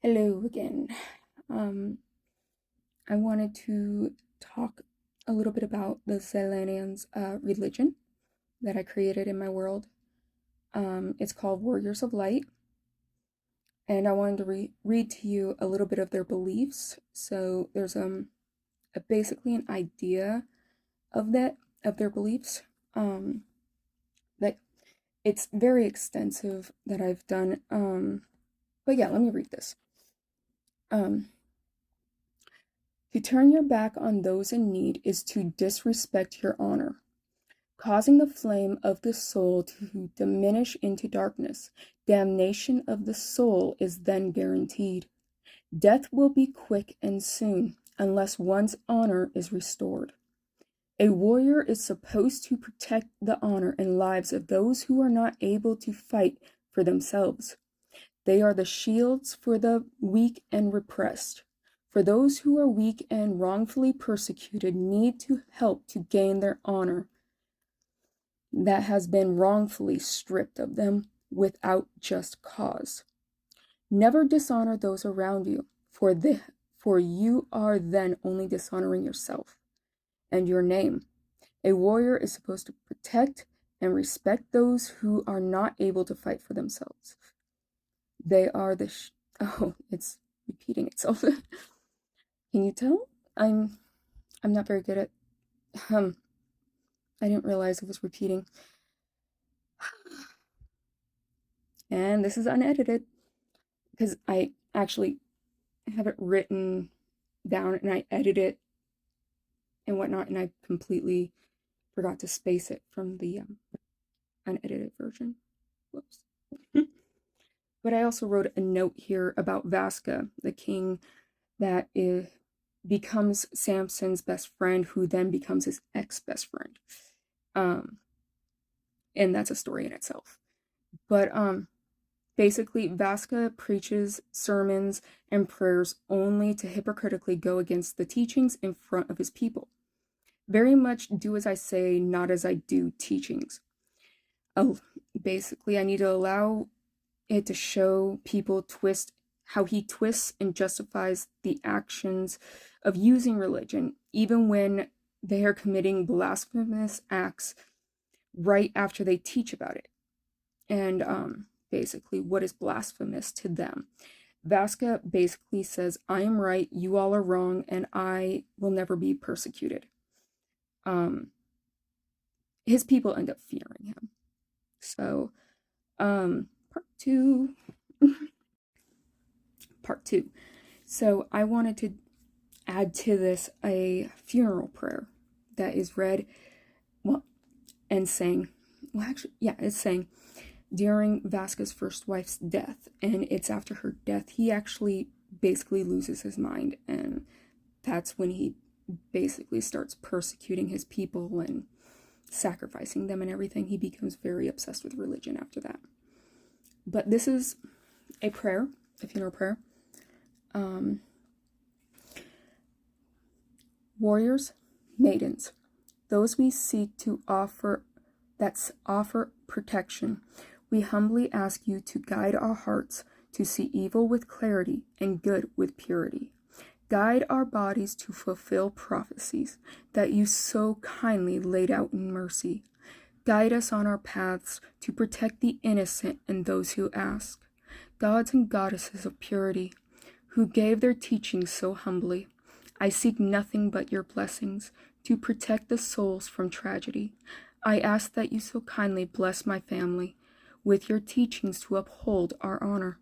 Hello again. Um, I wanted to talk a little bit about the Zelenians' religion that I created in my world. It's called Warriors of Light, and I wanted to read to you a little bit of their beliefs. So there's basically an idea of their beliefs. Um, that it's very extensive that I've done. But yeah, let me read this. Um, To turn your back on those in need is to disrespect your honor, causing the flame of the soul to diminish into darkness. Damnation of the soul is then guaranteed. Death will be quick and soon, unless one's honor is restored. A warrior is supposed to protect the honor and lives of those who are not able to fight for themselves. They are the shields for the weak and repressed. For those who are weak and wrongfully persecuted need to help to gain their honor that has been wrongfully stripped of them without just cause. Never dishonor those around you, for you are then only dishonoring yourself and your name. A warrior is supposed to protect and respect those who are not able to fight for themselves. They are the oh, it's repeating itself. Can you tell? I'm not very good at I didn't realize it was repeating. And this is unedited because I actually have it written down and I edit it and whatnot, and I completely forgot to space it from the unedited version. Whoops. But I also wrote a note here about Vasca, the king that becomes Samson's best friend, who then becomes his ex-best friend. And that's a story in itself. But basically, Vasca preaches sermons and prayers only to hypocritically go against the teachings in front of his people. Very much do as I say, not as I do teachings. Basically, I need to allow it to show people how he twists and justifies the actions of using religion, even when they are committing blasphemous acts right after they teach about it. And basically, what is blasphemous to them? Vasca basically says, I am right, you all are wrong, and I will never be persecuted. His people end up fearing him. So, part two. Part two. So, I wanted to add to this a funeral prayer that is read, well, and sang. Well, actually, yeah, it's sang during Vasca's first wife's death, and it's after her death he actually basically loses his mind, and that's when he basically starts persecuting his people and sacrificing them and everything. He becomes very obsessed with religion after that. But this is a prayer, a funeral prayer. Warriors, maidens, those we seek to offer protection, we humbly ask you to guide our hearts to see evil with clarity and good with purity. Guide our bodies to fulfill prophecies that you so kindly laid out in mercy. Guide us on our paths to protect the innocent and those who ask. Gods and goddesses of purity, who gave their teachings so humbly, I seek nothing but your blessings to protect the souls from tragedy. I ask that you so kindly bless my family with your teachings to uphold our honor.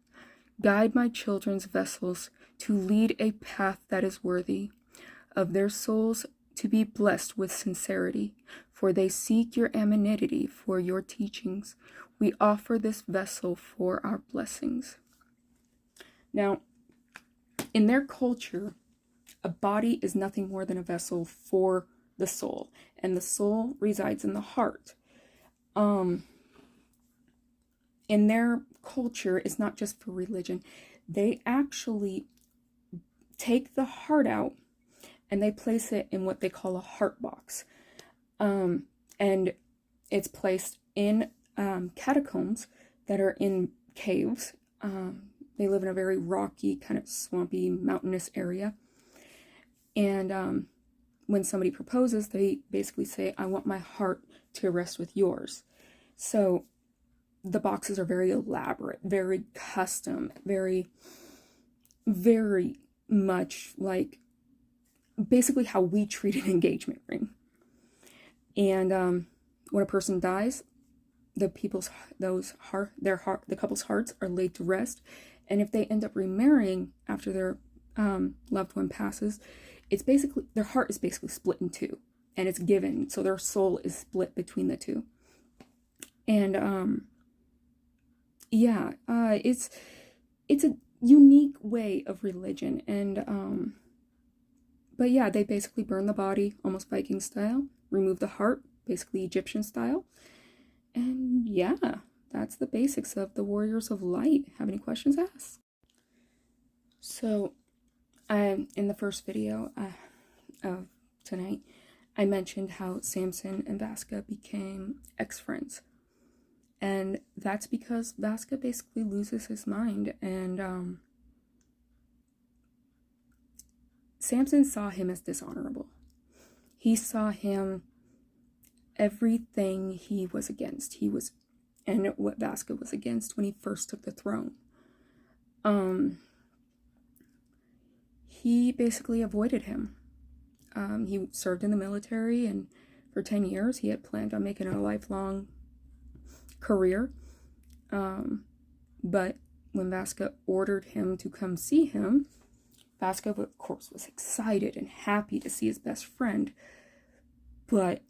Guide my children's vessels to lead a path that is worthy of their souls to be blessed with sincerity, for they seek your amenity for your teachings. We offer this vessel for our blessings. Now, in their culture, a body is nothing more than a vessel for the soul, and the soul resides in the heart. In their culture, it's not just for religion. They actually take the heart out and they place it in what they call a heart box. And it's placed in catacombs that are in caves. They live in a very rocky, kind of swampy, mountainous area. And when somebody proposes, they basically say, I want my heart to rest with yours. So the boxes are very elaborate, very custom, very, very much like basically how we treat an engagement ring. And when a person dies, the couple's hearts are laid to rest. And if they end up remarrying after their loved one passes, it's basically, their heart is basically split in two, and it's given, so their soul is split between the two. And yeah, it's a unique way of religion. And but yeah, they basically burn the body, almost Viking style, remove the heart, basically Egyptian style. And yeah, that's the basics of the Warriors of Light. Have any questions? Ask. So, in the first video of tonight, I mentioned how Samson and Vasca became ex-friends. And that's because Vasca basically loses his mind, and Samson saw him as dishonorable. He saw him everything he was against. And what Vasca was against when he first took the throne. He basically avoided him. He served in the military, and for 10 years he had planned on making a lifelong career. But when Vasca ordered him to come see him, Vasca, of course, was excited and happy to see his best friend. But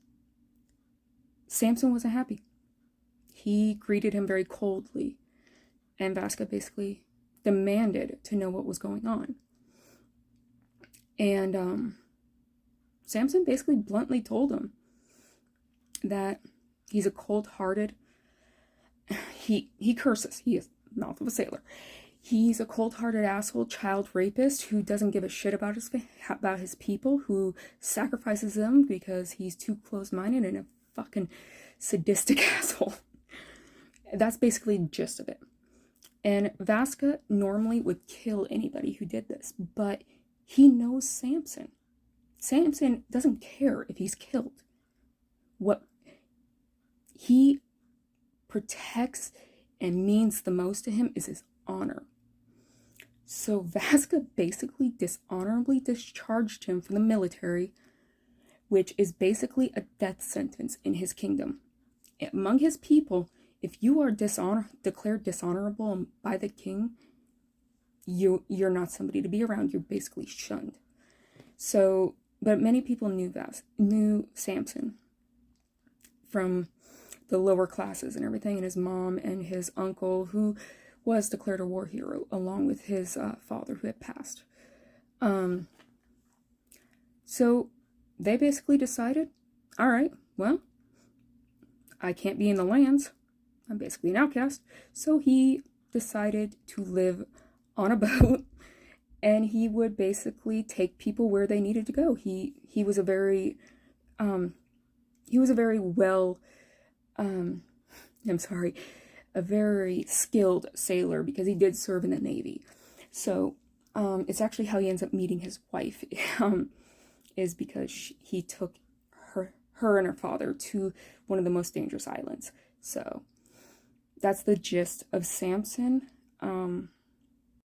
Samson wasn't happy. He greeted him very coldly, and Vasca basically demanded to know what was going on. And Samson basically bluntly told him that he's a cold-hearted, he curses, he is mouth of a sailor. He's a cold-hearted asshole child rapist who doesn't give a shit about his people, who sacrifices them because he's too close-minded and a fucking sadistic asshole. That's basically the gist of it. And Vasca normally would kill anybody who did this, but he knows Samson. Samson doesn't care if he's killed. What he protects and means the most to him is his honor. So Vasca basically dishonorably discharged him from the military, which is basically a death sentence in his kingdom. Among his people, if you are declared dishonorable by the king, you're not somebody to be around. You're basically shunned. So, but many people knew Samson from the lower classes and everything, and his mom and his uncle, who was declared a war hero, along with his father, who had passed. So they basically decided, all right, well, I can't be in the lands. I'm basically an outcast. So he decided to live on a boat, and he would basically take people where they needed to go. He was a very well, a very skilled sailor, because he did serve in the Navy. So it's actually how he ends up meeting his wife, is because he took her and her father to one of the most dangerous islands. So that's the gist of Samson.